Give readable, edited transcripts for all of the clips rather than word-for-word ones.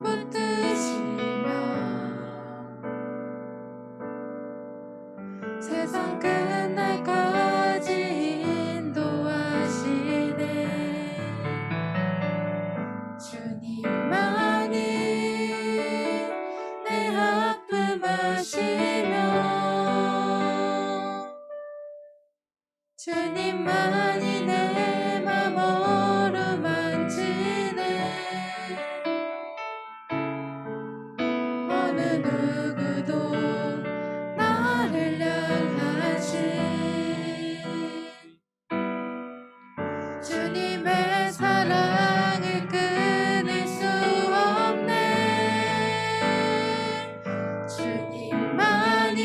붙드시며 세상 끝날까지 인도하시네. 주님만이 내 아픔 아시며 주님만이 내 맘 어루만지네. 어느 누구도 나를 향하신 주님의 사랑을 끊을 수 없네. 주님만이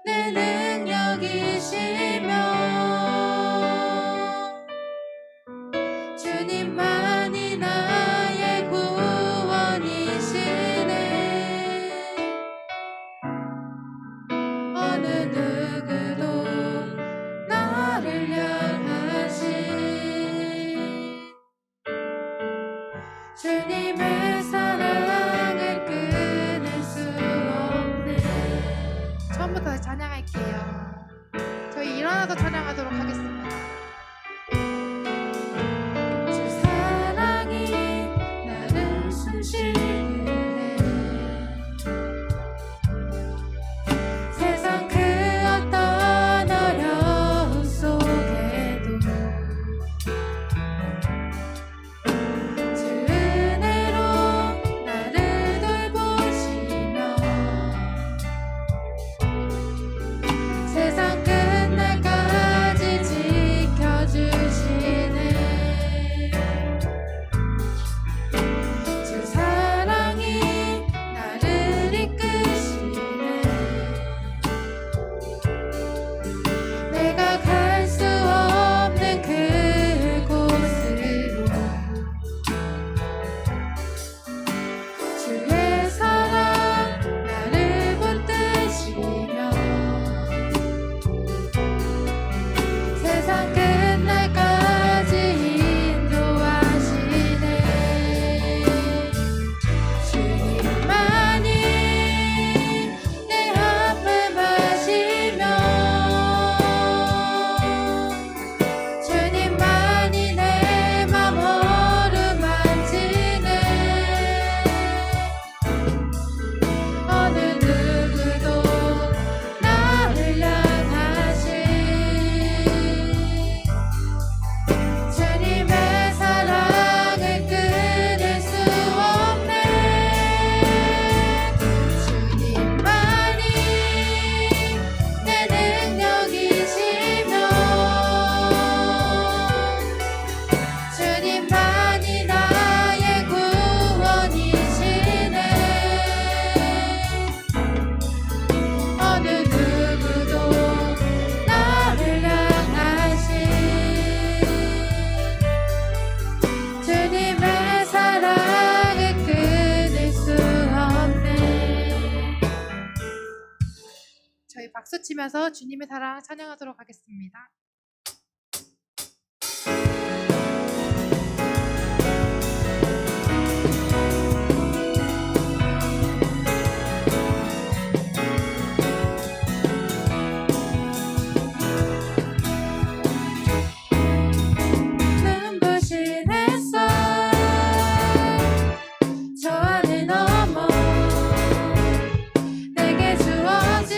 내 능력이시며 주님만이 나의 구원이시네. 어느 누구도 나를 향하신 주님의 사랑을 끊을 수 없네. 처음부터 다시 찬양할게요. 저희 일어나서 찬양하도록 하겠습니다. 주 사랑이 나를 숨쉬게 해. 세상 그 어떤 어려움 속에도 주 은혜로 나를 돌보시며 세상 끝날까지 지켜주시네. 주 사랑이 나를 이끄시네. 내가 갈 수 없는 그곳으로 주의 사랑 나를 붙드시며 세상 끝날까지 인도하시네. 주님만이 내 아픔 아시며 주님만이 내 맘 어루만지네. 어느 누구도 나를 향하신 주님의 사랑을 끊을 수 없네. 주님만이 내 능력이시며 주님만이 나의 구원이시네. 어느 누구도 나를 향하신 주님의 사랑을 끊을 수 없네. 저희 박수 치면서 주님의 사랑 찬양하도록 하겠습니다. 눈부신 햇살 저 하늘 넘어 내게 주어진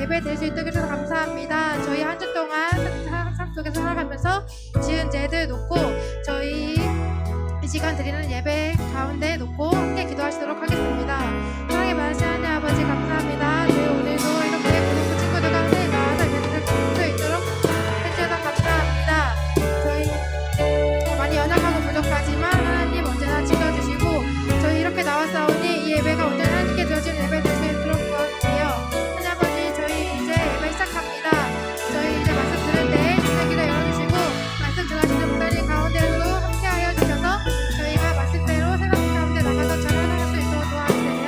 예배 될 수 있도록 해주셔서 감사합니다. 저희 한 주 동안 삶 속에서 살아가면서 지은 죄들 놓고 저희 이 시간 드리는 예배 가운데 놓고 함께 기도하시도록 하겠습니다. 사랑의 많으신 하나님 아버지 감사합니다. 저희 오늘도 이렇게 고등부 친구들과 함께 나와서 예배를 드릴 수 있도록 해주셔서 감사합니다. 저희 많이 연약하고 부족하지만 하나님 언제나 지켜주시고 저희 이렇게 나왔사오니 이 예배가 언제나 하나님께 드려진 예배 될 수 있도록 도와주세요. 하나님 아버지 저희 이제 예배 시작합니다. 저희 이제 말씀 들을 때 신뢰기도 열어주시고 말씀 전하시는 분들이 가운데로 함께하여 주셔서 저희가 말씀대로 생각 가운데 나가서 잘 살아갈 수 있도록 도와주세요.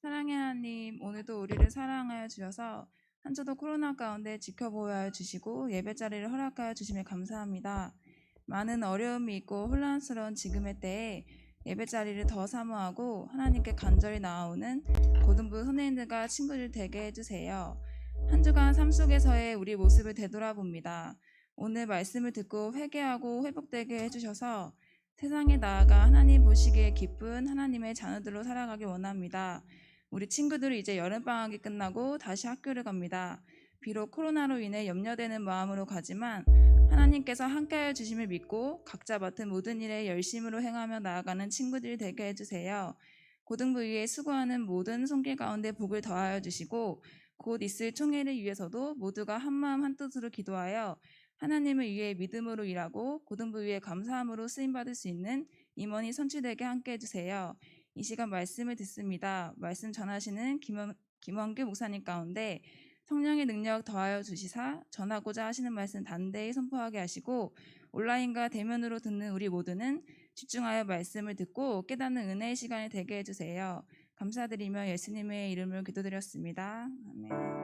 사랑의 하나님, 오늘도 우리를 사랑하여 주셔서 한 주도 코로나 가운데 지켜보여 주시고 예배 자리를 허락하여 주심에 감사합니다. 많은 어려움이 있고 혼란스러운 지금의 때에 예배 자리를 더 사모하고 하나님께 간절히 나아오는 고등부 선생님들과 친구들 되게 해주세요. 한 주간 삶 속에서의 우리 모습을 되돌아봅니다. 오늘 말씀을 듣고 회개하고 회복되게 해주셔서 세상에 나아가 하나님 보시기에 기쁜 하나님의 자녀들로 살아가길 원합니다. 우리 친구들이 이제 여름방학이 끝나고 다시 학교를 갑니다. 비록 코로나로 인해 염려되는 마음으로 가지만 하나님께서 함께하여 주심을 믿고 각자 맡은 모든 일에 열심으로 행하며 나아가는 친구들이 되게 해주세요. 고등부 위에 수고하는 모든 손길 가운데 복을 더하여 주시고 곧 있을 총회를 위해서도 모두가 한마음 한뜻으로 기도하여 하나님을 위해 믿음으로 일하고 고등부 위에 감사함으로 쓰임받을 수 있는 임원이 선출되게 함께 해주세요. 이 시간 말씀을 듣습니다. 말씀 전하시는 김원규 목사님 가운데 성령의 능력 더하여 주시사 전하고자 하시는 말씀 단대히 선포하게 하시고 온라인과 대면으로 듣는 우리 모두는 집중하여 말씀을 듣고 깨닫는 은혜의 시간이 되게 해주세요. 감사드리며 예수님의 이름으로 기도드렸습니다. 아멘.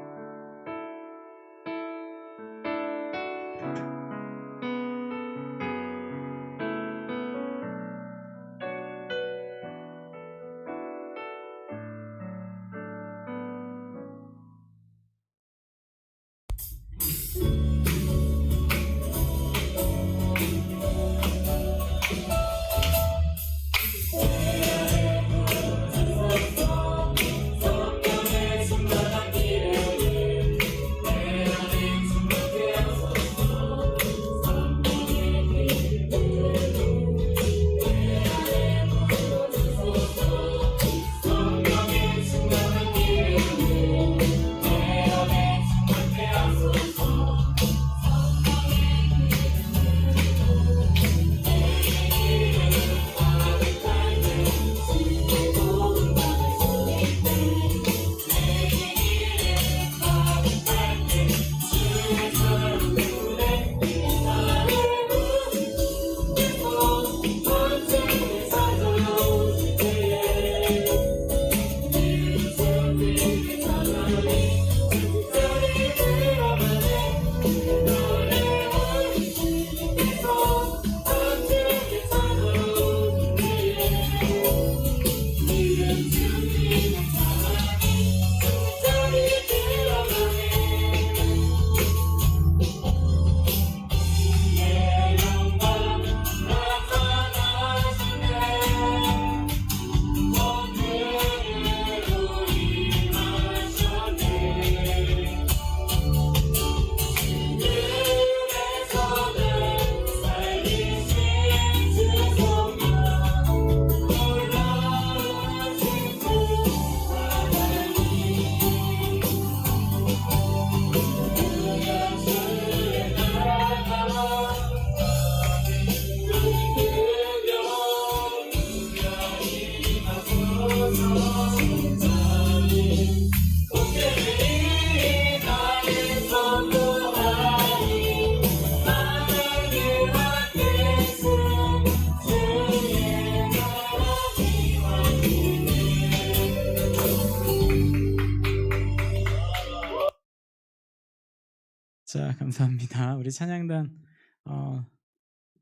자, 감사합니다. 우리 찬양단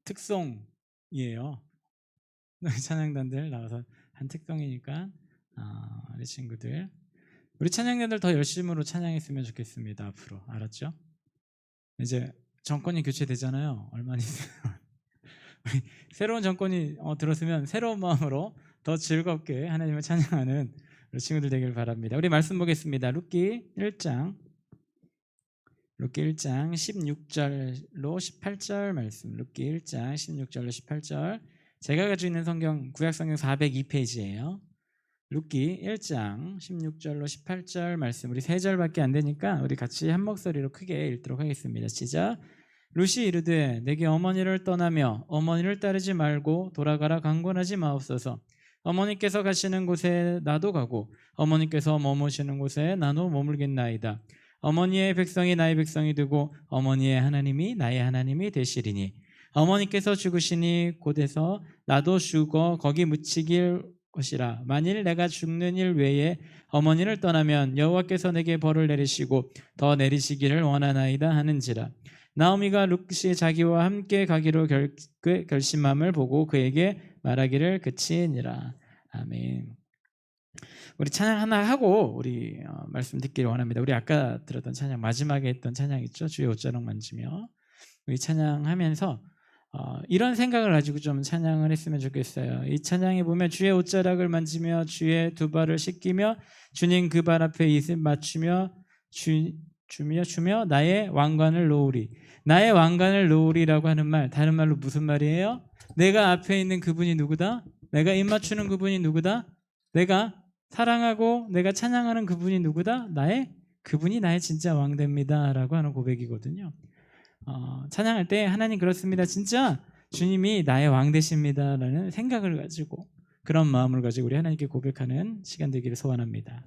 특송이에요. 찬양단들 나와서 한 특송이니까 우리 친구들, 우리 찬양단들 더 열심으로 찬양했으면 좋겠습니다. 앞으로 알았죠? 이제 정권이 교체되잖아요. 얼마 안 있으면 우리 새로운 정권이 들었으면 새로운 마음으로 더 즐겁게 하나님을 찬양하는 우리 친구들 되길 바랍니다. 우리 말씀 보겠습니다. 룻기 1장 16절로 18절 말씀. 룻기 1장 16절로 18절. 제가 가지고 있는 성경 구약 성경 402페이지예요. 룻기 1장 16절로 18절 말씀. 우리 3절밖에 안 되니까 우리 같이 한 목소리로 크게 읽도록 하겠습니다. 시작. 룻이 이르되 내게 어머니를 떠나며 어머니를 따르지 말고 돌아가라 강권하지 마옵소서. 어머니께서 가시는 곳에 나도 가고 어머니께서 머무시는 곳에 나도 머물겠나이다. 어머니의 백성이 나의 백성이 되고 어머니의 하나님이 나의 하나님이 되시리니 어머니께서 죽으시니 곧에서 나도 죽어 거기 묻히길 것이라. 만일 내가 죽는 일 외에 어머니를 떠나면 여호와께서 내게 벌을 내리시고 더 내리시기를 원하나이다 하는지라. 나오미가 룻이 자기와 함께 가기로 결심함을 보고 그에게 말하기를 그치니라. 아멘. 우리 찬양 하나 하고 우리 말씀 듣기를 원합니다. 우리 아까 들었던 찬양, 마지막에 했던 찬양 있죠? 주의 옷자락 만지며. 우리 찬양하면서 이런 생각을 가지고 좀 찬양을 했으면 좋겠어요. 이 찬양에 보면 주의 옷자락을 만지며 주의 두 발을 씻기며 주님 그 발 앞에 이슬 맞추며 주며 나의 왕관을 놓으리. 나의 왕관을 놓으리라고 하는 말, 다른 말로 무슨 말이에요? 내가 앞에 있는 그분이 누구다? 내가 입 맞추는 그분이 누구다? 내가 사랑하고 내가 찬양하는 그분이 누구다? 그분이 나의 진짜 왕됩니다 라고 하는 고백이거든요. 찬양할 때 하나님 그렇습니다. 진짜 주님이 나의 왕 되십니다 라는 생각을 가지고, 그런 마음을 가지고 우리 하나님께 고백하는 시간 되기를 소원합니다.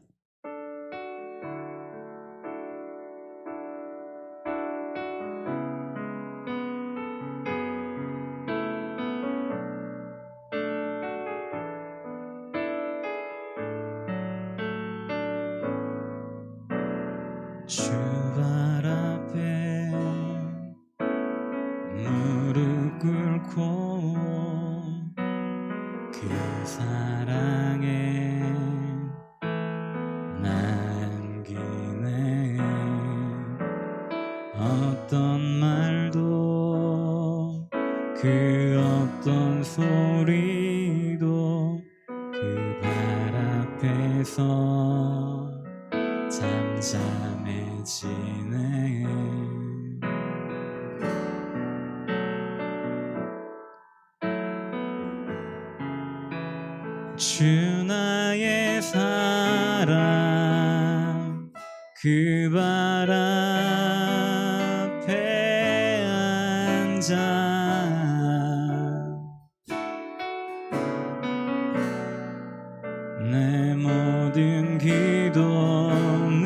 주 발 앞에 무릎 꿇고 그 사랑에 남기네. 어떤 말도 그 어떤 소리도 그 발 앞에서 잠잠해지네. 주 나의 사랑 그 발 앞에 앉아 내 모든 기도는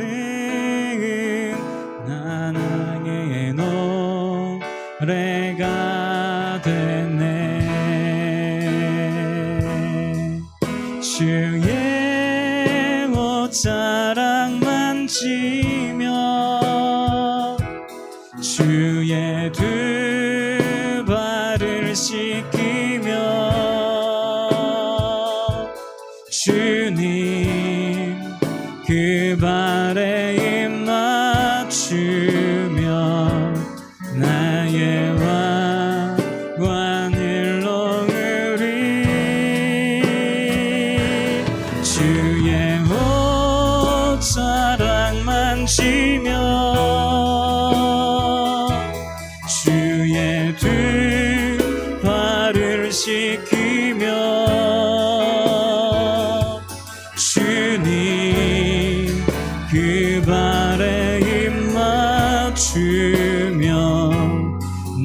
나의 노래가 되네. 주의 옷자락 만지며 주의 두 발을 씻기며 주님 그 발에 입 맞추며 나의 왕관을 놓으리. 주의 옷자락 만지며 주의 두 발을 씻기며 주님 그 발에 입 맞추며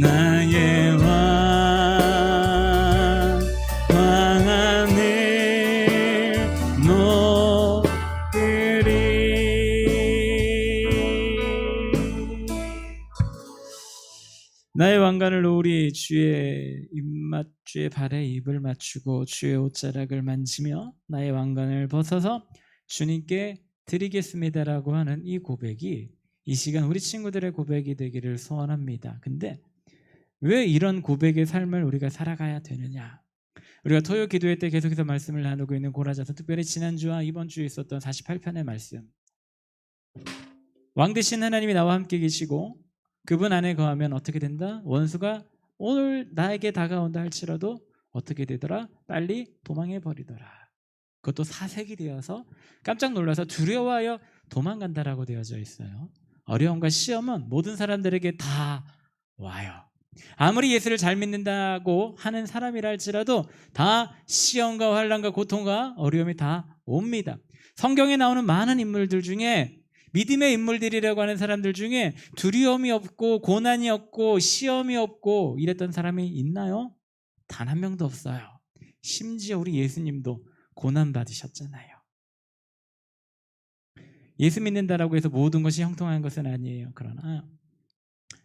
나의 왕관을 놓으리. 나의 왕관을 놓으리. 주의 발에 입을 맞추고 주의 옷자락을 만지며 나의 왕관을 벗어서 주님께 드리겠습니다라고 하는 이 고백이 이 시간 우리 친구들의 고백이 되기를 소원합니다. 근데 왜 이런 고백의 삶을 우리가 살아가야 되느냐? 우리가 토요 기도회 때 계속해서 말씀을 나누고 있는 고라자서, 특별히 지난주와 이번 주에 있었던 48편의 말씀. 왕 되신 하나님이 나와 함께 계시고 그분 안에 거하면 어떻게 된다? 원수가 오늘 나에게 다가온다 할지라도 어떻게 되더라? 빨리 도망해 버리더라. 그것도 사색이 되어서 깜짝 놀라서 두려워하여 도망간다라고 되어져 있어요. 어려움과 시험은 모든 사람들에게 다 와요. 아무리 예수를 잘 믿는다고 하는 사람이라 할지라도 다 시험과 환난과 고통과 어려움이 다 옵니다. 성경에 나오는 많은 인물들 중에, 믿음의 인물들이라고 하는 사람들 중에 두려움이 없고 고난이 없고 시험이 없고 이랬던 사람이 있나요? 단 한 명도 없어요. 심지어 우리 예수님도 고난 받으셨잖아요. 예수 믿는다라고 해서 모든 것이 형통한 것은 아니에요. 그러나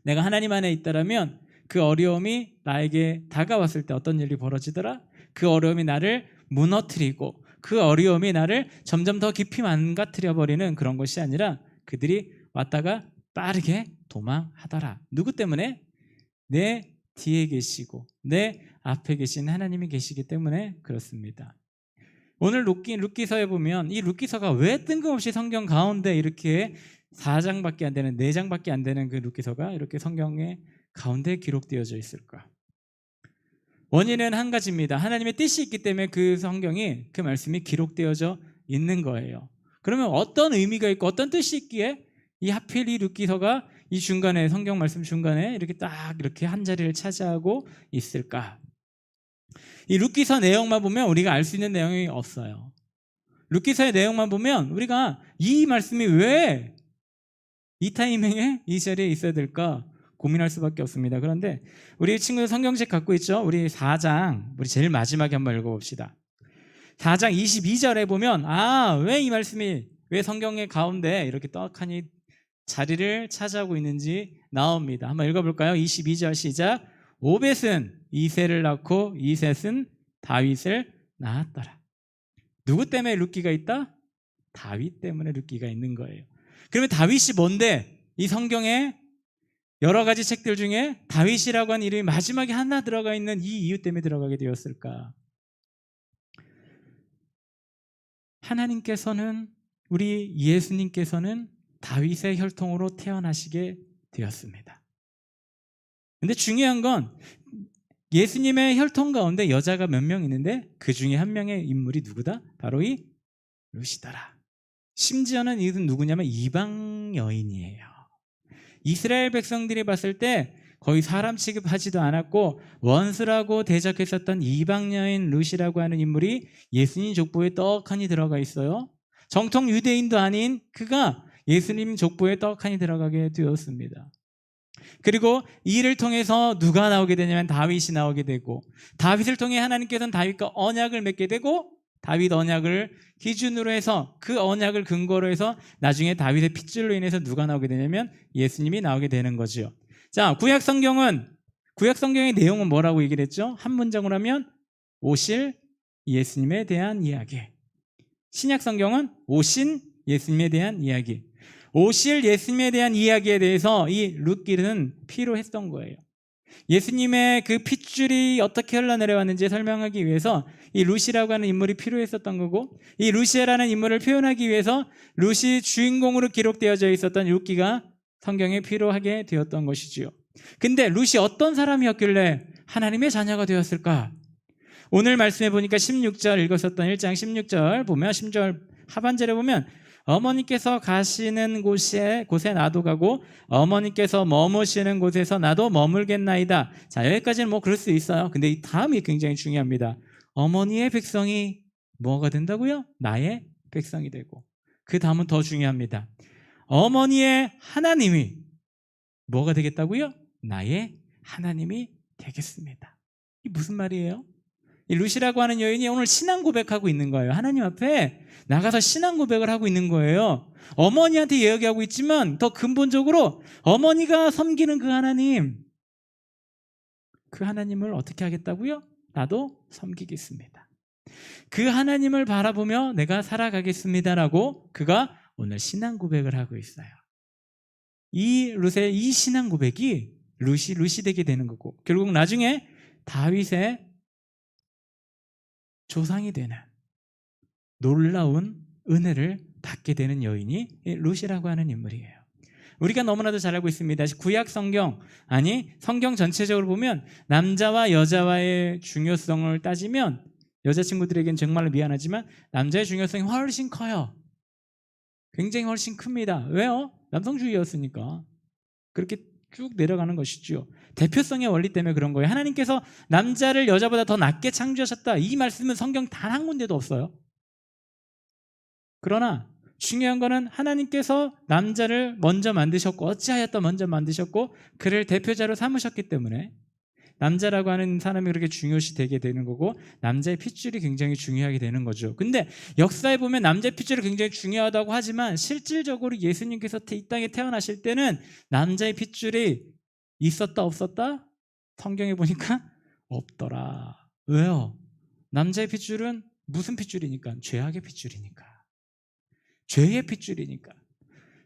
내가 하나님 안에 있다라면 그 어려움이 나에게 다가왔을 때 어떤 일이 벌어지더라? 그 어려움이 나를 무너뜨리고 그 어려움이 나를 점점 더 깊이 망가뜨려 버리는 그런 것이 아니라 그들이 왔다가 빠르게 도망하더라. 누구 때문에? 내 뒤에 계시고 내 앞에 계신 하나님이 계시기 때문에 그렇습니다. 오늘 룻기서에 보면 이 룻기서가 왜 뜬금없이 성경 가운데 이렇게 4장밖에 안 되는, 4장밖에 안 되는 그 룻기서가 이렇게 성경의 가운데 기록되어져 있을까? 원인은 한 가지입니다. 하나님의 뜻이 있기 때문에 그 성경이, 그 말씀이 기록되어져 있는 거예요. 그러면 어떤 의미가 있고 어떤 뜻이 있기에 이 하필 이 룻기서가 이 중간에, 성경 말씀 중간에 이렇게 딱 이렇게 한 자리를 차지하고 있을까? 이 룻기서 내용만 보면 우리가 알 수 있는 내용이 없어요. 룻기서의 내용만 보면 우리가 이 말씀이 왜 이 타이밍에 이 자리에 있어야 될까 고민할 수밖에 없습니다. 그런데 우리 친구들 성경책 갖고 있죠? 우리 4장, 우리 제일 마지막에 한번 읽어봅시다. 4장 22절에 보면 왜 이 말씀이 왜 성경의 가운데 이렇게 떡하니 자리를 차지하고 있는지 나옵니다. 한번 읽어볼까요? 22절 시작. 오벳은 이새를 낳고 이셋은 다윗을 낳았더라. 누구 때문에 룻기가 있다? 다윗 때문에 룻기가 있는 거예요. 그러면 다윗이 뭔데? 이 성경에 여러 가지 책들 중에 다윗이라고 하는 이름이 마지막에 하나 들어가 있는 이 이유 때문에 들어가게 되었을까? 하나님께서는, 우리 예수님께서는 다윗의 혈통으로 태어나시게 되었습니다. 근데 중요한 건 예수님의 혈통 가운데 여자가 몇 명 있는데 그 중에 한 명의 인물이 누구다? 바로 이 룻이더라. 심지어는 이것은 누구냐면 이방 여인이에요. 이스라엘 백성들이 봤을 때 거의 사람 취급하지도 않았고 원수라고 대적했었던 이방 여인 룻이라고 하는 인물이 예수님 족보에 떡하니 들어가 있어요. 정통 유대인도 아닌 그가 예수님 족보에 떡하니 들어가게 되었습니다. 그리고 이를 통해서 누가 나오게 되냐면 다윗이 나오게 되고, 다윗을 통해 하나님께서는 다윗과 언약을 맺게 되고, 다윗 언약을 기준으로 해서 그 언약을 근거로 해서 나중에 다윗의 핏줄로 인해서 누가 나오게 되냐면 예수님이 나오게 되는 거죠. 자, 구약 성경의 내용은 뭐라고 얘기를 했죠? 한 문장으로 하면 오실 예수님에 대한 이야기. 신약 성경은 오신 예수님에 대한 이야기. 오실 예수님에 대한 이야기에 대해서 이 룻기는 필요했던 거예요. 예수님의 그 핏줄이 어떻게 흘러내려왔는지 설명하기 위해서 이 룻이라고 하는 인물이 필요했었던 거고, 이 룻이라는 인물을 표현하기 위해서 룻이 주인공으로 기록되어져 있었던 룻기가 성경에 필요하게 되었던 것이지요. 근데 룻이 어떤 사람이었길래 하나님의 자녀가 되었을까? 오늘 말씀해 보니까 16절 읽었었던 1장 16절 보면 10절 하반절에 보면 어머니께서 가시는 곳에 나도 가고 어머니께서 머무시는 곳에서 나도 머물겠나이다. 자, 여기까지는 뭐 그럴 수 있어요. 근데 이 다음이 굉장히 중요합니다. 어머니의 백성이 뭐가 된다고요? 나의 백성이 되고, 그 다음은 더 중요합니다. 어머니의 하나님이 뭐가 되겠다고요? 나의 하나님이 되겠습니다. 이게 무슨 말이에요? 이 룻이라고 하는 여인이 오늘 신앙 고백하고 있는 거예요. 하나님 앞에 나가서 신앙 고백을 하고 있는 거예요. 어머니한테 이야기하고 있지만 더 근본적으로 어머니가 섬기는 그 하나님, 그 하나님을 어떻게 하겠다고요? 나도 섬기겠습니다. 그 하나님을 바라보며 내가 살아가겠습니다라고 그가 오늘 신앙 고백을 하고 있어요. 이 룻의 이 신앙 고백이 룻이 되게 되는 거고 결국 나중에 다윗의 조상이 되는 놀라운 은혜를 받게 되는 여인이 룻이라고 하는 인물이에요. 우리가 너무나도 잘 알고 있습니다. 구약 성경, 아니 성경 전체적으로 보면 남자와 여자와의 중요성을 따지면 여자친구들에겐 정말로 미안하지만 남자의 중요성이 훨씬 커요. 굉장히 훨씬 큽니다. 왜요? 남성주의였으니까. 그렇게 쭉 내려가는 것이죠. 대표성의 원리 때문에 그런 거예요. 하나님께서 남자를 여자보다 더 낮게 창조하셨다. 이 말씀은 성경 단 한 군데도 없어요. 그러나 중요한 거는 하나님께서 남자를 먼저 만드셨고 어찌하였다 먼저 만드셨고 그를 대표자로 삼으셨기 때문에 남자라고 하는 사람이 그렇게 중요시 되게 되는 거고 남자의 핏줄이 굉장히 중요하게 되는 거죠. 근데 역사에 보면 남자의 핏줄이 굉장히 중요하다고 하지만 실질적으로 예수님께서 이 땅에 태어나실 때는 남자의 핏줄이 있었다 없었다? 성경에 보니까 없더라. 왜요? 남자의 핏줄은 무슨 핏줄이니까? 죄악의 핏줄이니까. 죄의 핏줄이니까.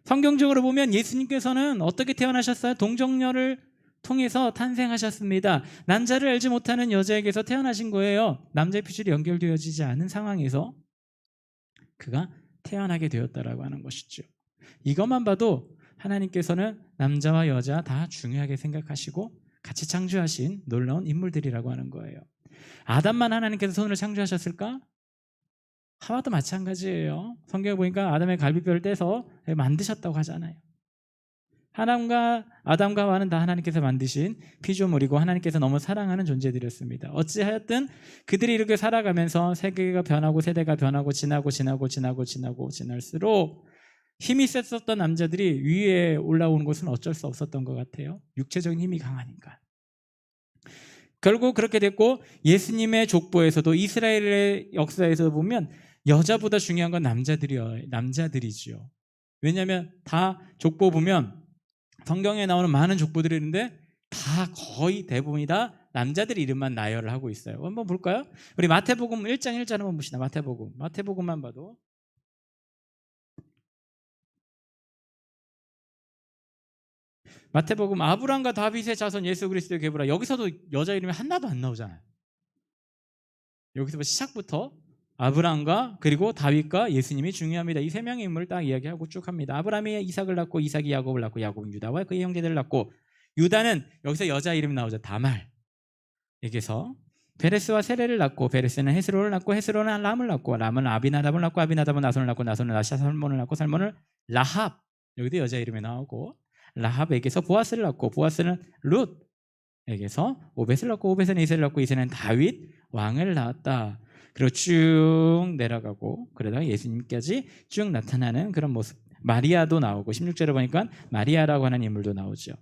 성경적으로 보면 예수님께서는 어떻게 태어나셨어요? 동정녀를 통해서 탄생하셨습니다. 남자를 알지 못하는 여자에게서 태어나신 거예요. 남자의 핏줄이 연결되어지지 않은 상황에서 그가 태어나게 되었다라고 하는 것이죠. 이것만 봐도 하나님께서는 남자와 여자 다 중요하게 생각하시고 같이 창조하신 놀라운 인물들이라고 하는 거예요. 아담만 하나님께서 손으로 창조하셨을까? 하와도 마찬가지예요. 성경에 보니까 아담의 갈비뼈를 떼서 만드셨다고 하잖아요. 아담과 하와는 다 하나님께서 만드신 피조물이고 하나님께서 너무 사랑하는 존재들이었습니다. 어찌하였든 그들이 이렇게 살아가면서 세계가 변하고 세대가 변하고 지날수록 힘이 셌었던 남자들이 위에 올라오는 것은 어쩔 수 없었던 것 같아요. 육체적인 힘이 강하니까. 결국 그렇게 됐고 예수님의 족보에서도 이스라엘의 역사에서 보면 여자보다 중요한 건 남자들이죠. 왜냐하면 다 족보 보면 성경에 나오는 많은 족보들이 있는데 다 거의 대부분이 다 남자들 이름만 나열을 하고 있어요. 한번 볼까요? 우리 마태복음 1장 1절 한번 봅시다. 마태복음만 봐도 마태복음 아브람과 다윗의 자손 예수 그리스도의 계보라. 여기서도 여자 이름이 하나도 안 나오잖아요. 여기서 시작부터 아브람과 그리고 다윗과 예수님이 중요합니다. 이 세 명의 인물을 딱 이야기하고 쭉 합니다. 아브람이 이삭을 낳고 이삭이 야곱을 낳고 야곱은 유다와 그의 형제들을 낳고 유다는 여기서 여자 이름이 나오죠. 다말에게서 베레스와 세레를 낳고 베레스는 헤스로를 낳고 헤스로는 람을 낳고 람은 아비나답을 낳고 아비나답은 나손을 낳고 나손은 나샤 살몬을 낳고 살몬을 라합 여기도 여자 이름이 나오고 라합에게서 보아스를 낳고 보아스는 룻에게서 오벳을 낳고 오벳은 이새를 낳고 이새는 다윗 왕을 낳았다. 그리고 쭉 내려가고 그러다가 예수님까지 쭉 나타나는 그런 모습. 마리아도 나오고 16절에 보니까 마리아라고 하는 인물도 나오죠.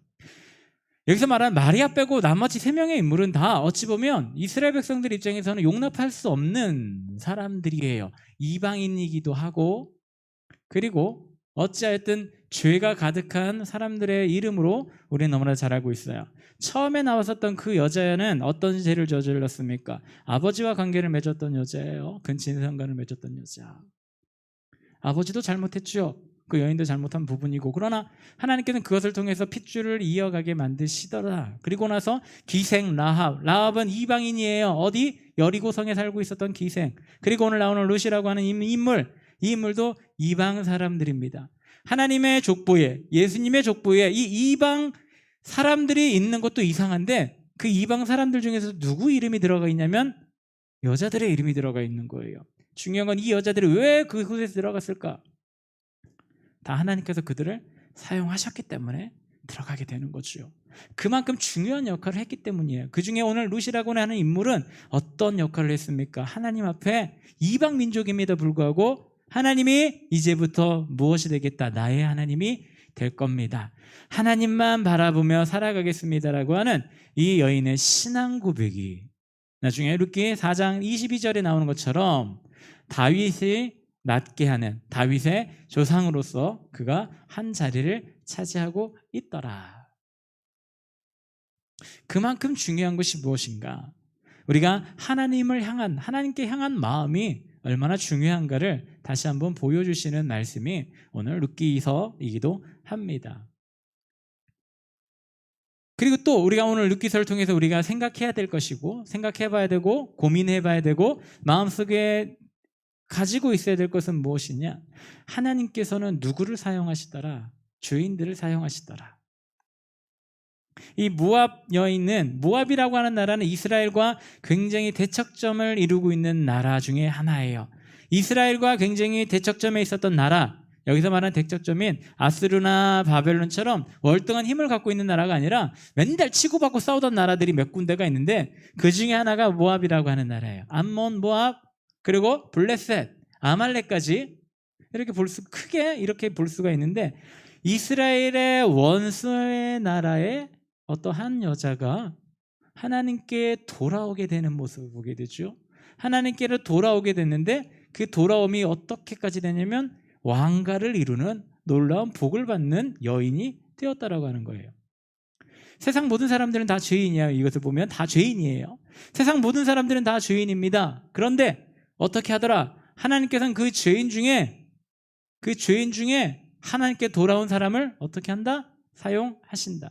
여기서 말하는 마리아 빼고 나머지 3명의 인물은 다 어찌 보면 이스라엘 백성들 입장에서는 용납할 수 없는 사람들이에요. 이방인이기도 하고 그리고 어찌하였든 죄가 가득한 사람들의 이름으로 우리는 너무나 잘 알고 있어요. 처음에 나왔었던 그 여자는 어떤 죄를 저질렀습니까? 아버지와 관계를 맺었던 여자예요. 근친상간을 맺었던 여자. 아버지도 잘못했죠. 그 여인도 잘못한 부분이고 그러나 하나님께서는 그것을 통해서 핏줄을 이어가게 만드시더라. 그리고 나서 기생 라합은 이방인이에요. 어디? 여리고성에 살고 있었던 기생. 그리고 오늘 나오는 룻이라고 하는 인물, 이 인물도 이방 사람들입니다. 하나님의 족보에 예수님의 족보에 이 이방 사람들이 있는 것도 이상한데 그 이방 사람들 중에서 누구 이름이 들어가 있냐면 여자들의 이름이 들어가 있는 거예요. 중요한 건 이 여자들이 왜 그곳에 들어갔을까? 다 하나님께서 그들을 사용하셨기 때문에 들어가게 되는 거죠. 그만큼 중요한 역할을 했기 때문이에요. 그 중에 오늘 룻이라고 하는 인물은 어떤 역할을 했습니까? 하나님 앞에 이방 민족임에도 불구하고 하나님이 이제부터 무엇이 되겠다? 나의 하나님이 될 겁니다. 하나님만 바라보며 살아가겠습니다라고 하는 이 여인의 신앙 고백이 나중에 룻기 4장 22절에 나오는 것처럼 다윗이 낳게 하는 다윗의 조상으로서 그가 한 자리를 차지하고 있더라. 그만큼 중요한 것이 무엇인가? 우리가 하나님께 향한 마음이 얼마나 중요한가를 다시 한번 보여주시는 말씀이 오늘 룻기서이기도 합니다. 그리고 또 우리가 오늘 룻기서를 통해서 우리가 생각해야 될 것이고 생각해봐야 되고 고민해봐야 되고 마음속에 가지고 있어야 될 것은 무엇이냐? 하나님께서는 누구를 사용하시더라? 죄인들을 사용하시더라. 이 모압 여인은, 모압이라고 하는 나라는 이스라엘과 굉장히 대척점을 이루고 있는 나라 중에 하나예요. 이스라엘과 굉장히 대척점에 있었던 나라, 여기서 말하는 대척점인 아스르나 바벨론처럼 월등한 힘을 갖고 있는 나라가 아니라 맨날 치고받고 싸우던 나라들이 몇 군데가 있는데 그 중에 하나가 모압이라고 하는 나라예요. 암몬, 모압, 그리고 블레셋, 아말렉까지 이렇게 크게 이렇게 볼 수가 있는데, 이스라엘의 원수의 나라에 어떠한 여자가 하나님께 돌아오게 되는 모습을 보게 되죠. 하나님께로 돌아오게 됐는데 그 돌아옴이 어떻게까지 되냐면 왕가를 이루는 놀라운 복을 받는 여인이 되었다라고 하는 거예요. 세상 모든 사람들은 다 죄인이에요. 이것을 보면 다 죄인이에요. 세상 모든 사람들은 다 죄인입니다. 그런데 어떻게 하더라? 하나님께서는 그 죄인 중에 하나님께 돌아온 사람을 어떻게 한다? 사용하신다.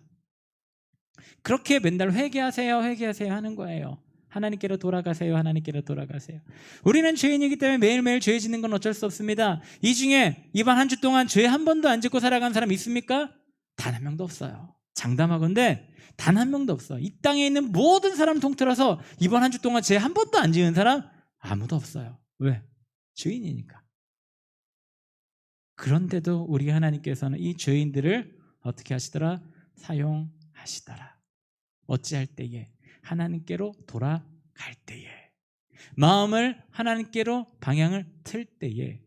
그렇게 맨날 회개하세요 하는 거예요. 하나님께로 돌아가세요. 하나님께로 돌아가세요. 우리는 죄인이기 때문에 매일매일 죄 짓는 건 어쩔 수 없습니다. 이 중에 이번 한 주 동안 죄 한 번도 안 짓고 살아간 사람 있습니까? 단 한 명도 없어요. 장담하건대 단 한 명도 없어. 이 땅에 있는 모든 사람 통틀어서 이번 한 주 동안 죄 한 번도 안 지은 사람 아무도 없어요. 왜? 죄인이니까. 그런데도 우리 하나님께서는 이 죄인들을 어떻게 하시더라? 사용하시더라. 어찌할 때에? 하나님께로 돌아갈 때에, 마음을 하나님께로 방향을 틀 때에,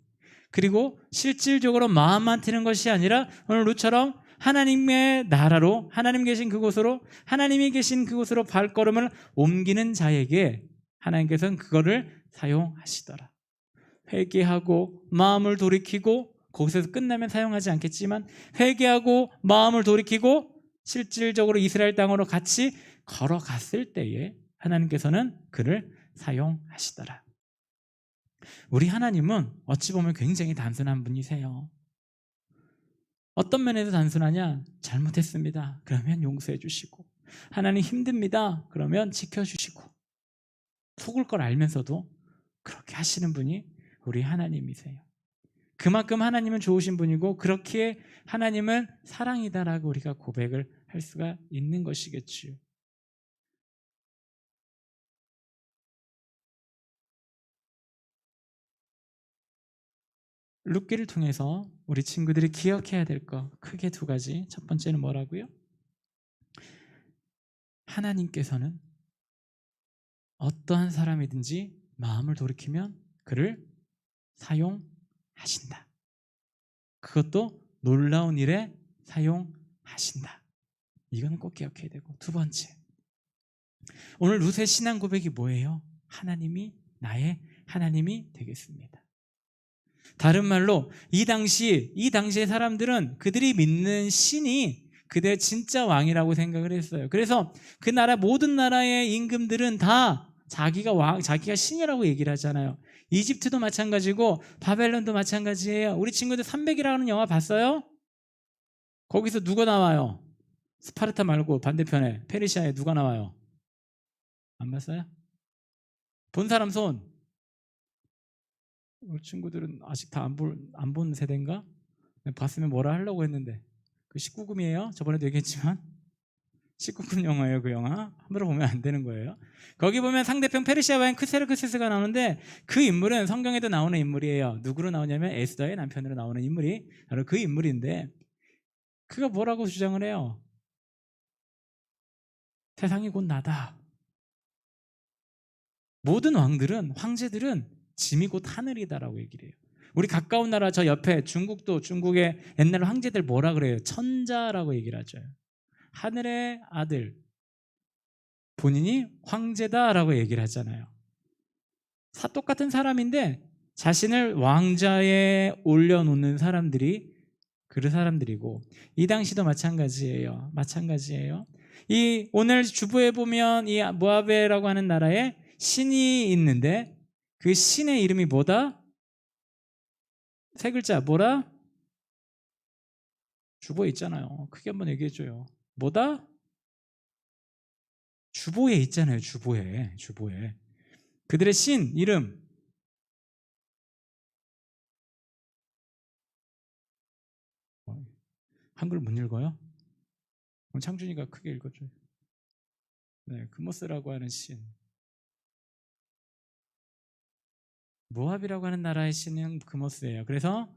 그리고 실질적으로 마음만 트는 것이 아니라 오늘 룻처럼 하나님의 나라로, 하나님이 계신 그곳으로 발걸음을 옮기는 자에게 하나님께서는 그거를 사용하시더라. 회개하고 마음을 돌이키고, 거기서 끝나면 사용하지 않겠지만 회개하고 마음을 돌이키고 실질적으로 이스라엘 땅으로 같이 걸어갔을 때에 하나님께서는 그를 사용하시더라. 우리 하나님은 어찌 보면 굉장히 단순한 분이세요. 어떤 면에서 단순하냐? 잘못했습니다. 그러면 용서해 주시고, 하나님 힘듭니다. 그러면 지켜주시고, 속을 걸 알면서도 그렇게 하시는 분이 우리 하나님이세요. 그만큼 하나님은 좋으신 분이고, 그렇게 하나님은 사랑이다라고 우리가 고백을 할 수가 있는 것이겠지요. 룻기를 통해서 우리 친구들이 기억해야 될 거 크게 두 가지. 첫 번째는 뭐라고요? 하나님께서는 어떠한 사람이든지 마음을 돌이키면 그를 사용하신다. 그것도 놀라운 일에 사용하신다. 이건 꼭 기억해야 되고, 두 번째, 오늘 룻의 신앙 고백이 뭐예요? 하나님이 나의 하나님이 되겠습니다. 다른 말로 이 당시의 사람들은 그들이 믿는 신이 그들의 진짜 왕이라고 생각을 했어요. 그래서 그 나라 모든 나라의 임금들은 다 자기가 신이라고 얘기를 하잖아요. 이집트도 마찬가지고 바벨론도 마찬가지예요. 우리 친구들 300이라는 영화 봤어요? 거기서 누가 나와요? 스파르타 말고 반대편에 페르시아에 누가 나와요? 안 봤어요? 본 사람 손. 우리 친구들은 아직 다 안 본 세대인가? 봤으면 뭐라 하려고 했는데, 그 19금이에요. 저번에도 얘기했지만 19금 영화예요. 그 영화 함부로 보면 안 되는 거예요. 거기 보면 상대편 페르시아 왕 크세르크세스가 나오는데, 그 인물은 성경에도 나오는 인물이에요. 누구로 나오냐면 에스더의 남편으로 나오는 인물이 바로 그 인물인데, 그가 뭐라고 주장을 해요? 세상이 곧 나다. 모든 황제들은 짐이 곧 하늘이다라고 얘기를 해요. 우리 가까운 나라 저 옆에 중국의 옛날 황제들 뭐라 그래요? 천자라고 얘기를 하죠. 하늘의 아들, 본인이 황제다라고 얘기를 하잖아요. 똑같은 사람인데 자신을 왕자에 올려놓는 사람들이 그 사람들이고, 이 당시도 마찬가지예요. 이 오늘 주보에 보면 이 모압이라고 하는 나라에 신이 있는데, 그 신의 이름이 뭐다? 세 글자 뭐라? 주보에 있잖아요. 크게 한번 얘기해줘요. 뭐다? 주보에 있잖아요. 주보에. 그들의 신 이름 한글 못 읽어요? 그럼 창준이가 크게 읽어줘요. 네, 그모스라고 하는 신. 모압이라고 하는 나라의 신은 그모스예요. 그래서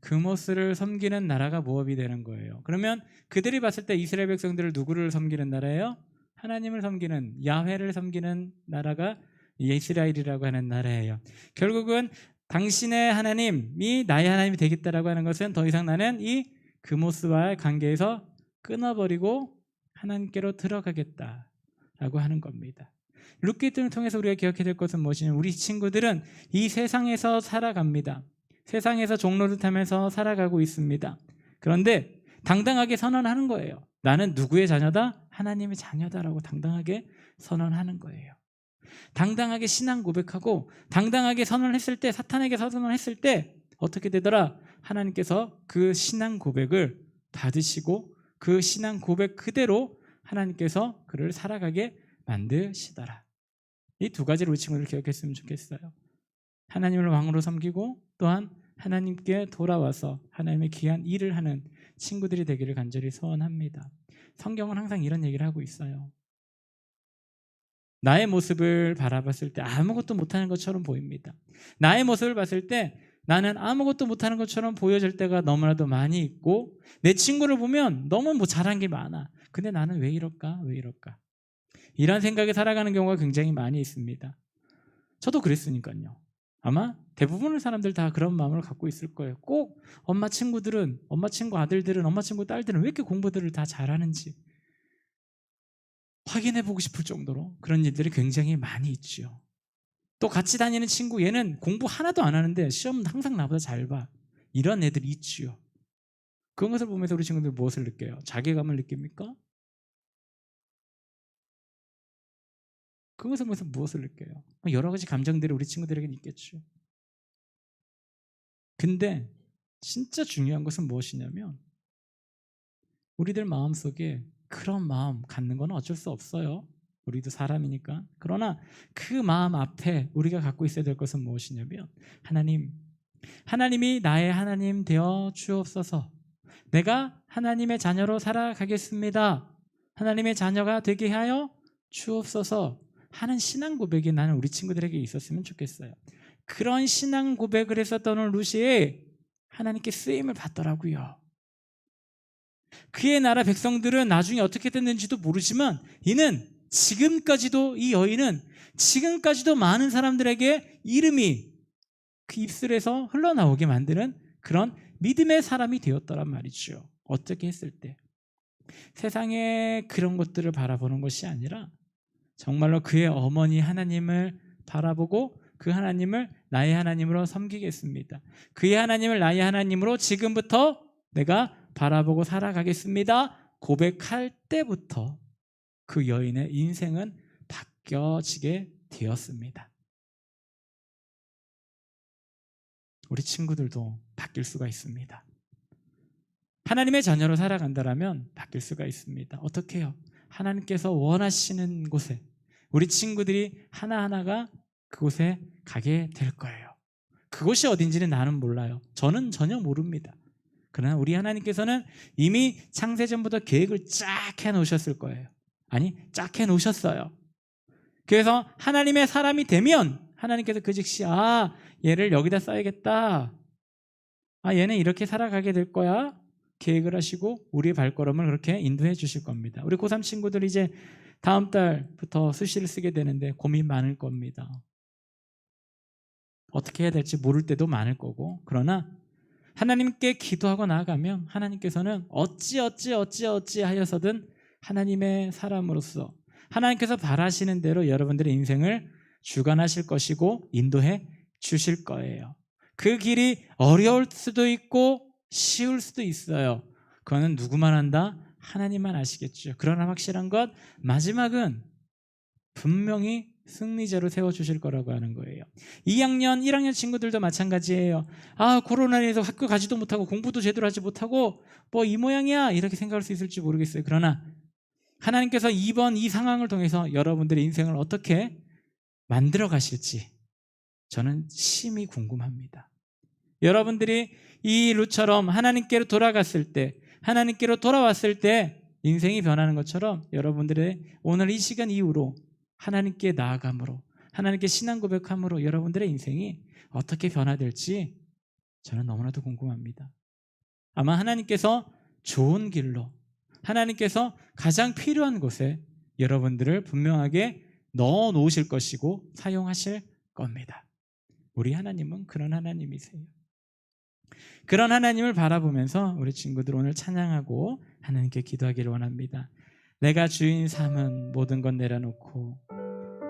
그모스를 섬기는 나라가 모압이 되는 거예요. 그러면 그들이 봤을 때 이스라엘 백성들을 누구를 섬기는 나라예요? 하나님을 섬기는, 야훼를 섬기는 나라가 이스라엘이라고 하는 나라예요. 결국은 당신의 하나님이 나의 하나님이 되겠다라고 하는 것은 더 이상 나는 이 그모스와의 관계에서 끊어버리고 하나님께로 들어가겠다라고 하는 겁니다. 룻기를 통해서 우리가 기억해야 될 것은 무엇이냐면 우리 친구들은 이 세상에서 살아갑니다. 세상에서 종로를 타면서 살아가고 있습니다. 그런데 당당하게 선언하는 거예요. 나는 누구의 자녀다? 하나님의 자녀다라고 당당하게 선언하는 거예요. 당당하게 신앙 고백하고 당당하게 선언했을 때, 사탄에게 선언했을 때 어떻게 되더라? 하나님께서 그 신앙 고백을 받으시고 그 신앙 고백 그대로 하나님께서 그를 살아가게 만드시더라. 이 두 가지를 우리 친구들 기억했으면 좋겠어요. 하나님을 왕으로 섬기고 또한 하나님께 돌아와서 하나님의 귀한 일을 하는 친구들이 되기를 간절히 소원합니다. 성경은 항상 이런 얘기를 하고 있어요. 나의 모습을 바라봤을 때 아무것도 못하는 것처럼 보입니다. 나의 모습을 봤을 때 나는 아무것도 못하는 것처럼 보여질 때가 너무나도 많이 있고 내 친구를 보면 너무 뭐 잘한 게 많아. 근데 나는 왜 이럴까? 이런 생각에 살아가는 경우가 굉장히 많이 있습니다. 저도 그랬으니까요. 아마 대부분의 사람들 다 그런 마음을 갖고 있을 거예요. 꼭 엄마 친구 아들들은, 엄마 친구 딸들은 왜 이렇게 공부들을 다 잘하는지 확인해보고 싶을 정도로 그런 일들이 굉장히 많이 있죠. 또 같이 다니는 친구, 얘는 공부 하나도 안 하는데 시험 항상 나보다 잘 봐. 이런 애들이 있지요. 그런 것을 보면서 우리 친구들 무엇을 느껴요? 자괴감을 느낍니까? 그것을 보면서 무엇을 느껴요? 여러 가지 감정들이 우리 친구들에게는 있겠죠. 근데 진짜 중요한 것은 무엇이냐면 우리들 마음속에 그런 마음 갖는 건 어쩔 수 없어요. 우리도 사람이니까. 그러나 그 마음 앞에 우리가 갖고 있어야 될 것은 무엇이냐면 하나님이 나의 하나님 되어 주옵소서. 내가 하나님의 자녀로 살아가겠습니다. 하나님의 자녀가 되게 하여 주옵소서 하는 신앙 고백이 나는 우리 친구들에게 있었으면 좋겠어요. 그런 신앙 고백을 했었던 루시에 하나님께 쓰임을 받더라고요. 그의 나라 백성들은 나중에 어떻게 됐는지도 모르지만 이 여인은 지금까지도 많은 사람들에게 이름이 그 입술에서 흘러나오게 만드는 그런 믿음의 사람이 되었더란 말이죠. 어떻게 했을 때 세상에 그런 것들을 바라보는 것이 아니라 정말로 그의 어머니 하나님을 바라보고 그 하나님을 나의 하나님으로 섬기겠습니다. 그의 하나님을 나의 하나님으로 지금부터 내가 바라보고 살아가겠습니다. 고백할 때부터 그 여인의 인생은 바뀌어지게 되었습니다. 우리 친구들도 바뀔 수가 있습니다. 하나님의 자녀로 살아간다면 바뀔 수가 있습니다. 어떻게 해요? 하나님께서 원하시는 곳에 우리 친구들이 하나하나가 그곳에 가게 될 거예요. 그곳이 어딘지는 나는 몰라요. 저는 전혀 모릅니다. 그러나 우리 하나님께서는 이미 창세전부터 계획을 쫙 해놓으셨을 거예요. 아니, 쫙 해놓으셨어요. 그래서 하나님의 사람이 되면 하나님께서 그 즉시 얘를 여기다 써야겠다. 얘는 이렇게 살아가게 될 거야. 계획을 하시고 우리의 발걸음을 그렇게 인도해 주실 겁니다. 우리 고3 친구들 이제 다음 달부터 수시를 쓰게 되는데 고민 많을 겁니다. 어떻게 해야 될지 모를 때도 많을 거고, 그러나 하나님께 기도하고 나아가면 하나님께서는 어찌 하여서든 하나님의 사람으로서 하나님께서 바라시는 대로 여러분들의 인생을 주관하실 것이고 인도해 주실 거예요. 그 길이 어려울 수도 있고 쉬울 수도 있어요. 그거는 누구만 안다? 하나님만 아시겠죠. 그러나 확실한 것, 마지막은 분명히 승리자로 세워주실 거라고 하는 거예요. 2학년, 1학년 친구들도 마찬가지예요. 코로나로 인해서 학교 가지도 못하고 공부도 제대로 하지 못하고 뭐 이 모양이야 이렇게 생각할 수 있을지 모르겠어요. 그러나 하나님께서 이번 이 상황을 통해서 여러분들의 인생을 어떻게 만들어 가실지 저는 심히 궁금합니다. 여러분들이 이 룻처럼 하나님께로 돌아갔을 때, 하나님께로 돌아왔을 때 인생이 변하는 것처럼 여러분들의 오늘 이 시간 이후로 하나님께 나아감으로, 하나님께 신앙 고백함으로 여러분들의 인생이 어떻게 변화될지 저는 너무나도 궁금합니다. 아마 하나님께서 좋은 길로, 하나님께서 가장 필요한 곳에 여러분들을 분명하게 넣어 놓으실 것이고 사용하실 겁니다. 우리 하나님은 그런 하나님이세요. 그런 하나님을 바라보면서 우리 친구들 오늘 찬양하고 하나님께 기도하기를 원합니다. 내가 주인 삼은 모든 건 내려놓고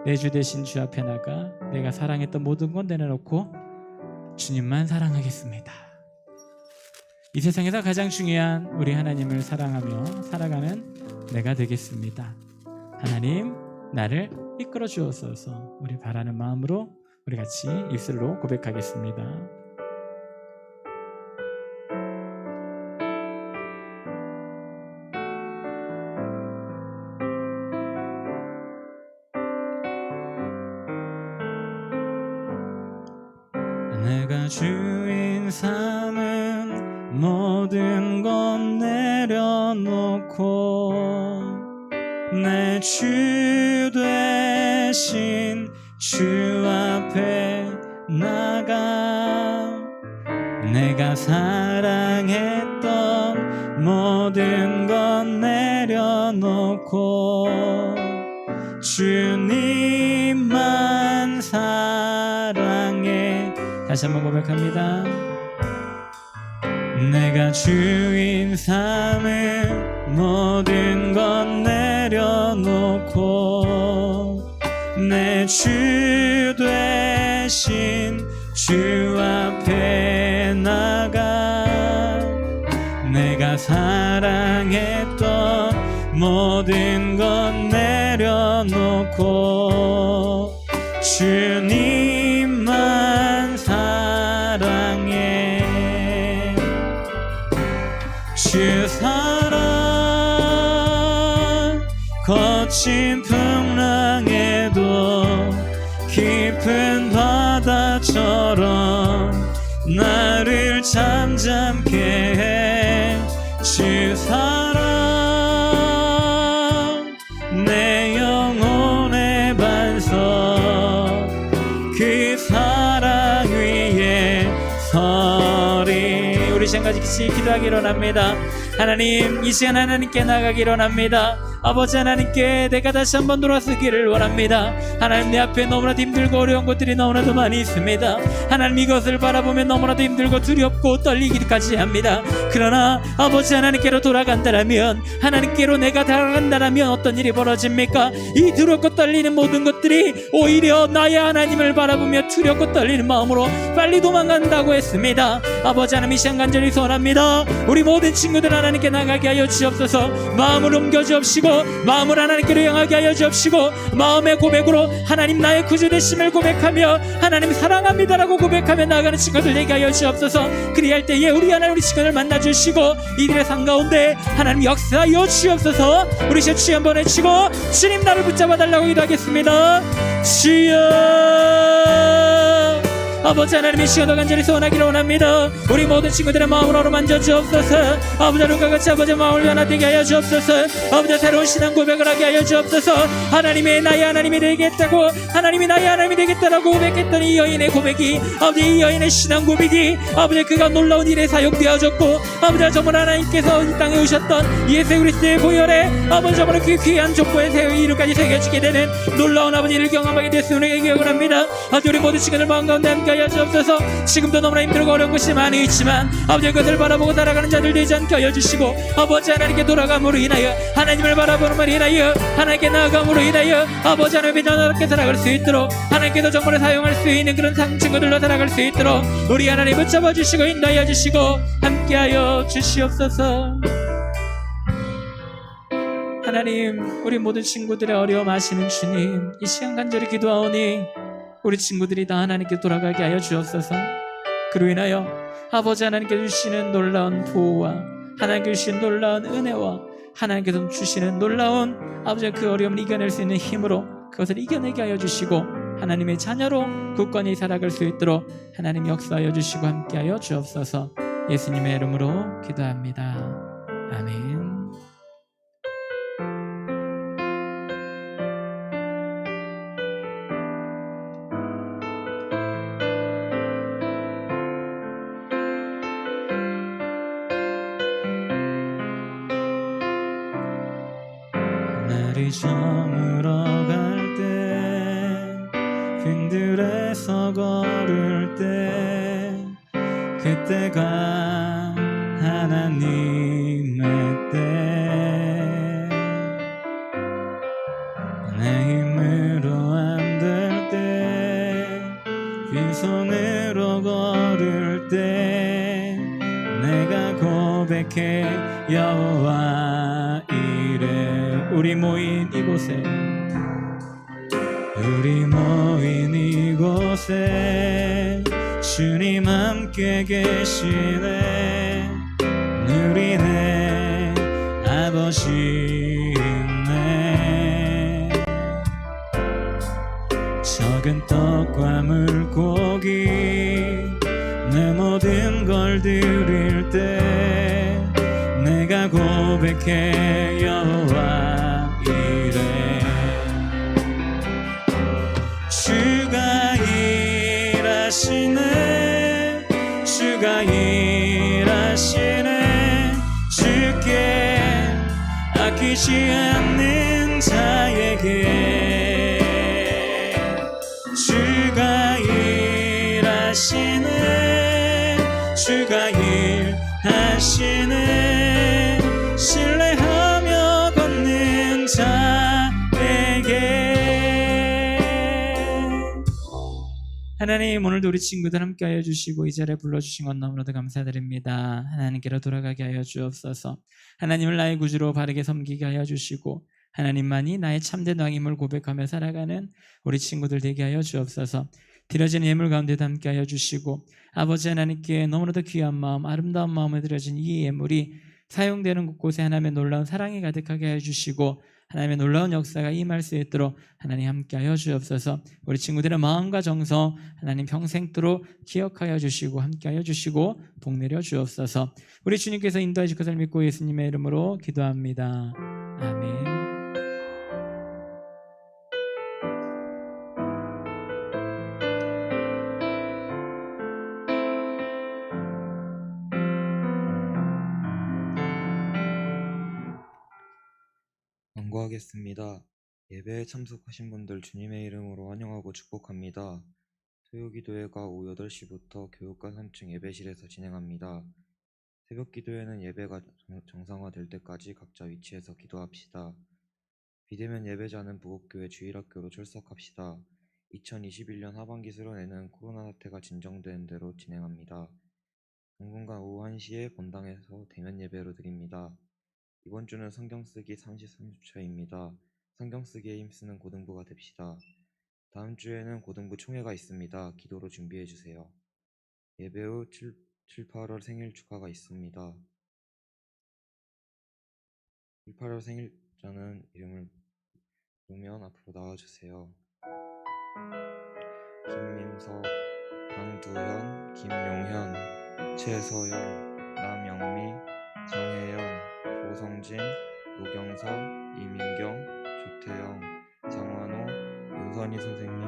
내 주 대신 주 앞에 나가 내가 사랑했던 모든 건 내려놓고 주님만 사랑하겠습니다. 이 세상에서 가장 중요한 우리 하나님을 사랑하며 살아가는 내가 되겠습니다. 하나님 나를 이끌어 주옵소서. 우리 바라는 마음으로 우리 같이 입술로 고백하겠습니다. 내가 주인 삼은 모든 건 내려놓고 내 주 되신 주 앞에 나가 내가 사랑했던 모든 건 내려놓고 주님만 사랑해. 다시 한번 고백합니다. 내가 주인 삼은 모든 건 내려놓고 내 주 되신 주 앞에 나가 내가 사랑했던 모든 건 내려놓고 주님만 사랑해. 주 사랑 거친 풍랑에도 깊은 바다처럼 나를 잠잠케 해. 주 사랑 내 영혼의 반석 그 사랑 위에 서리. 우리 시간 같이 기도하기로 합니다. 하나님 이 시간 하나님께 나가기로 합니다. 아버지 하나님께 내가 다시 한번 돌아서기를 원합니다. 하나님 내 앞에 너무나도 힘들고 어려운 것들이 너무나도 많이 있습니다. 하나님 이것을 바라보면 너무나도 힘들고 두렵고 떨리기까지 합니다. 그러나 아버지 하나님께로 돌아간다라면, 하나님께로 내가 돌아간다라면 어떤 일이 벌어집니까? 이 두렵고 떨리는 모든 것들이 오히려 나의 하나님을 바라보며 두렵고 떨리는 마음으로 빨리 도망간다고 했습니다. 아버지 하나님 이 시간 간절히 소원합니다. 우리 모든 친구들 하나님께 나가게 하여 주옵소서. 마음을 옮겨 주옵시고 마음을 하나님께로 향하게 하여 주옵시고 마음의 고백으로 하나님 나의 구주 되심을 고백하며 하나님 사랑합니다라고 고백하며 나아가는 친구들 되게 하여 주옵소서. 그리할 때에 우리 하나님 우리 친구들 만나주시고 이들의 삶 가운데 하나님 역사하여 주옵소서. 우리 주여 한번 외치고 주님 나를 붙잡아 달라고 기도하겠습니다. 주여 아버지 하나님의 시간도 간절히 소원하기를 원합니다. 우리 모든 친구들의 마음을 어루만져 주옵소서. 아버지 하루가 같이 아버지 마음을 변화되게 하여 주옵소서. 아버지 새로운 신앙 고백을 하게 하여 주옵소서. 하나님의 나의 하나님이 되겠다고, 하나님이 나의 하나님이 되겠다라고 고백했던 이 여인의 고백이, 아버지 이 여인의 신앙 고백이 아버지 그가 놀라운 일에 사용되어졌고, 아버지 정말 하나님께서 이 땅에 오셨던 예수 그리스도의 보혈에 아버지 정말 그 귀한 족보의 이름까지 새겨지게 되는 놀라운 아버지를 경험하게 됐음을 기억을 합니다. 아버지 우리 모든 친구들 마음 가운데 함께 하여 주옵소서. 지금도 너무나 힘들고 어려운 것이 많이 있지만 아버지 그것을 바라보고 살아가는 자들 되지 않게 하여 주시고, 아버지 하나님께 돌아감으로 인하여, 하나님을 바라보는 인하여, 하나님께 나아감으로 인하여 아버지 하나님의 변화롭게 살아갈 수 있도록, 하나님께도 정말 사용할 수 있는 그런 친구들로 살아갈 수 있도록 우리 하나님 붙잡아 주시고 인도하여 주시고 함께하여 주시옵소서. 하나님 우리 모든 친구들의 어려움 아시는 주님, 이 시간 간절히 기도하오니 우리 친구들이 다 하나님께 돌아가게 하여 주옵소서. 그로 인하여 아버지 하나님께 주시는 놀라운 보호와 하나님께 주시는 놀라운 은혜와 하나님께서 주시는 놀라운 아버지의 그 어려움을 이겨낼 수 있는 힘으로 그것을 이겨내게 하여 주시고 하나님의 자녀로 굳건히 살아갈 수 있도록 하나님 역사하여 주시고 함께하여 주옵소서. 예수님의 이름으로 기도합니다. 아멘. 날이 저물어 갈 때 빈들에서 걸을 때 그때가 하나님의 때 내 힘으로 안 될 때 빈손으로 걸을 때 내가 고백해 여호와 이래 우리 모인 이곳에 주님 함께 계시네 누리네 아버지 있네 적은 떡과 물고기 내 모든 걸 드릴 때 내가 고백해 여호와 이래 주가 일하시네 주가 일하시네 주께 아끼지 않는 자에게 주가 일하시네 주가 일하시네 신뢰하며 걷는 자에게 하나님 오늘도 우리 친구들 함께 하여 주시고 이 자리에 불러주신 것 너무나도 감사드립니다. 하나님께로 돌아가게 하여 주옵소서. 하나님을 나의 구주로 바르게 섬기게 하여 주시고 하나님만이 나의 참된 왕임을 고백하며 살아가는 우리 친구들 되게 하여 주옵소서. 드려진 예물 가운데도 함께 하여 주시고 아버지 하나님께 너무나도 귀한 마음 아름다운 마음을 드려진 이 예물이 사용되는 곳곳에 하나님의 놀라운 사랑이 가득하게 하여 주시고 하나님의 놀라운 역사가 임할 수 있도록 하나님 함께하여 주옵소서. 우리 친구들의 마음과 정성 하나님 평생도록 기억하여 주시고 함께하여 주시고 복 내려 주옵소서. 우리 주님께서 인도해 주실 것을 믿고 예수님의 이름으로 기도합니다. 아멘. 권고하겠습니다. 예배에 참석하신 분들 주님의 이름으로 환영하고 축복합니다. 토요기도회가 오후 8시부터 교육관 3층 예배실에서 진행합니다. 새벽기도회는 예배가 정상화될 때까지 각자 위치에서 기도합시다. 비대면 예배자는 부곡교회 주일학교로 출석합시다. 2021년 하반기 수련회는 코로나 사태가 진정된 대로 진행합니다. 당분간 오후 1시에 본당에서 대면 예배로 드립니다. 이번 주는 성경쓰기 33주차입니다. 성경쓰기에 힘쓰는 고등부가 됩시다. 다음 주에는 고등부 총회가 있습니다. 기도로 준비해주세요. 예배 후 7, 8월 생일 축하가 있습니다. 7, 8월 생일자는 이름을 보면 앞으로 나와주세요. 김민석, 강두현, 김용현, 최서연, 남영미, 정혜연, 조성진, 노경서, 이민경, 조태영, 장환호, 윤선희 선생님,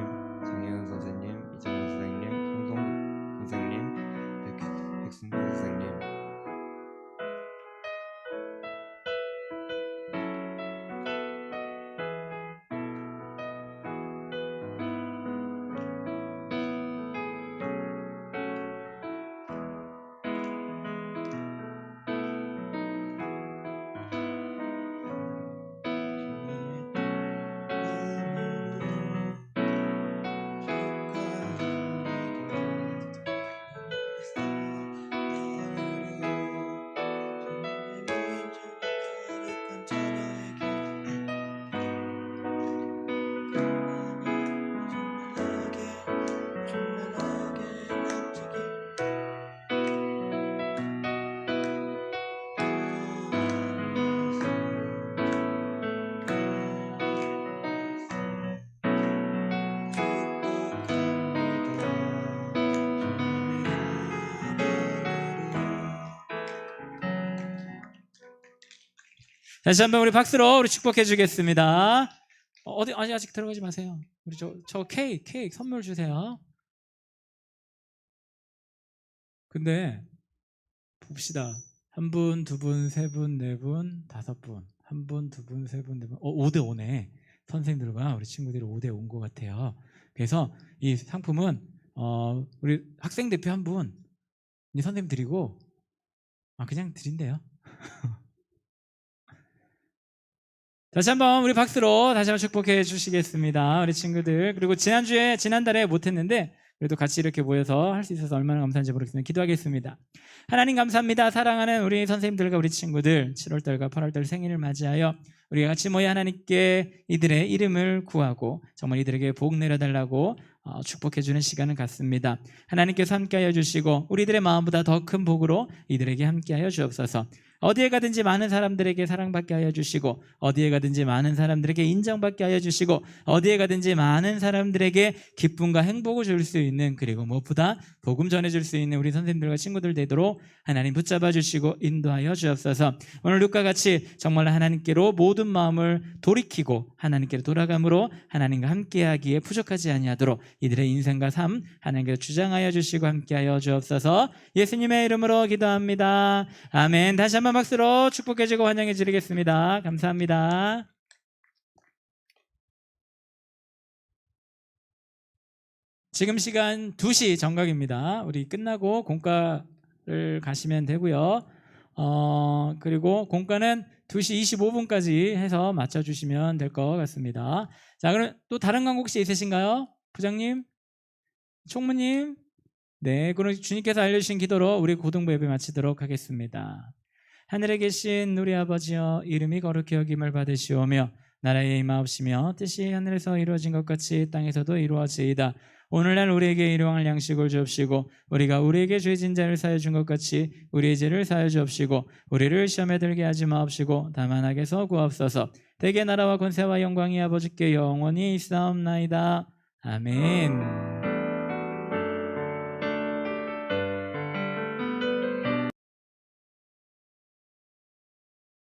장혜은 선생님, 이정현 선생님, 손성국 선생님, 백승표 선생님. 다시 한번 우리 박수로 우리 축복해 주겠습니다. 어디 아직 들어가지 마세요. 우리 저 케이크 선물 주세요. 근데 봅시다. 한 분, 두 분, 세 분, 네 분, 다섯 분. 한 분, 두 분, 세 분, 네 분. 5대 5네. 선생님들과 우리 친구들이 5대 5인 것 같아요. 그래서 이 상품은 우리 학생 대표 한 분, 이 선생님 드리고 그냥 드린대요. 다시 한번 우리 박수로 다시 한번 축복해 주시겠습니다. 우리 친구들. 그리고 지난달에 못했는데 그래도 같이 이렇게 모여서 할 수 있어서 얼마나 감사한지 모르겠습니다. 기도하겠습니다. 하나님 감사합니다. 사랑하는 우리 선생님들과 우리 친구들 7월달과 8월달 생일을 맞이하여 우리가 같이 모여 하나님께 이들의 이름을 구하고 정말 이들에게 복 내려달라고 축복해 주는 시간을 갖습니다. 하나님께서 함께하여 주시고 우리들의 마음보다 더 큰 복으로 이들에게 함께하여 주옵소서. 어디에 가든지 많은 사람들에게 사랑받게 하여 주시고 어디에 가든지 많은 사람들에게 인정받게 하여 주시고 어디에 가든지 많은 사람들에게 기쁨과 행복을 줄 수 있는 그리고 무엇보다 복음 전해줄 수 있는 우리 선생님들과 친구들 되도록 하나님 붙잡아 주시고 인도하여 주옵소서. 오늘 룻과 같이 정말 하나님께로 모든 마음을 돌이키고 하나님께로 돌아감으로 하나님과 함께하기에 부족하지 아니하도록 이들의 인생과 삶 하나님께로 주장하여 주시고 함께하여 주옵소서. 예수님의 이름으로 기도합니다. 아멘. 다시 한번 박수로 축복해 주고 환영해 드리겠습니다. 감사합니다. 지금 시간 2시 정각입니다. 우리 끝나고 공과를 가시면 되고요. 그리고 공과는 2시 25분까지 해서 맞춰주시면 될 것 같습니다. 자, 그럼 또 다른 광고 혹시 있으신가요? 부장님? 총무님? 네, 그럼 주님께서 알려주신 기도로 우리 고등부 예배 마치도록 하겠습니다. 하늘에 계신 우리 아버지여, 이름이 거룩히 여김을 받으시오며 나라의 임하옵시며 뜻이 하늘에서 이루어진 것 같이 땅에서도 이루어지이다. 오늘날 우리에게 일용할 양식을 주옵시고 우리가 우리에게 죄진 자를 사하여 준 것 같이 우리의 죄를 사하여 주옵시고 우리를 시험에 들게 하지 마옵시고 다만 악에서 구하옵소서. 대개 나라와 권세와 영광이 아버지께 영원히 있사옵나이다. 아멘.